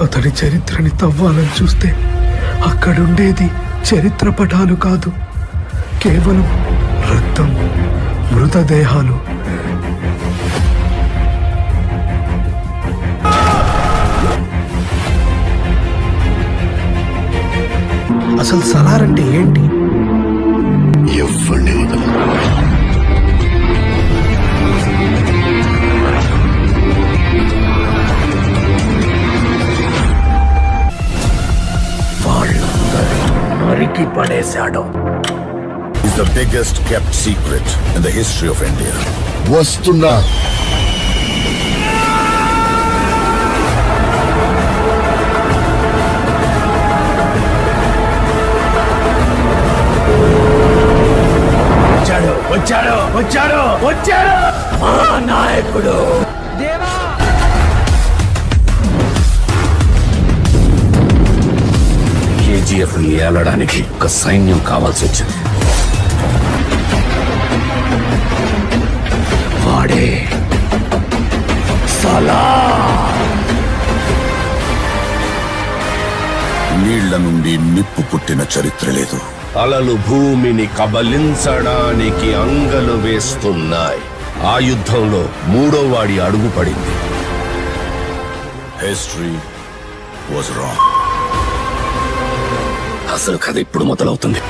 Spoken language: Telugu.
అతడి చరిత్రని తవ్వాలని చూస్తే అక్కడుండేది చరిత్ర పటాలు కాదు, కేవలం రక్తం, మృతదేహాలు. అసలు సలార్ అంటే ఏంటి? ఎవరిని వదలరు. నరికి పడేశాడు. Is the biggest kept secret in the history of India. వస్తున్నా. వచ్చాడు వచ్చాడు వచ్చాడు మా నాయకుడు. దేవా కేజీఎఫ్ ఏలడానికి ఒక సైన్యం కావాల్సి వచ్చింది. వాడే సలార్. నీళ్ల నుండి నిప్పు పుట్టిన చరిత్ర లేదు. అలలు భూమిని కబలించడానికి అంగలు వేస్తున్నాయి. ఆ యుద్ధంలో మూడో వాడి అడుగు పడింది. History was wrong. అసలు కథ ఇప్పుడు మొదలవుతుంది.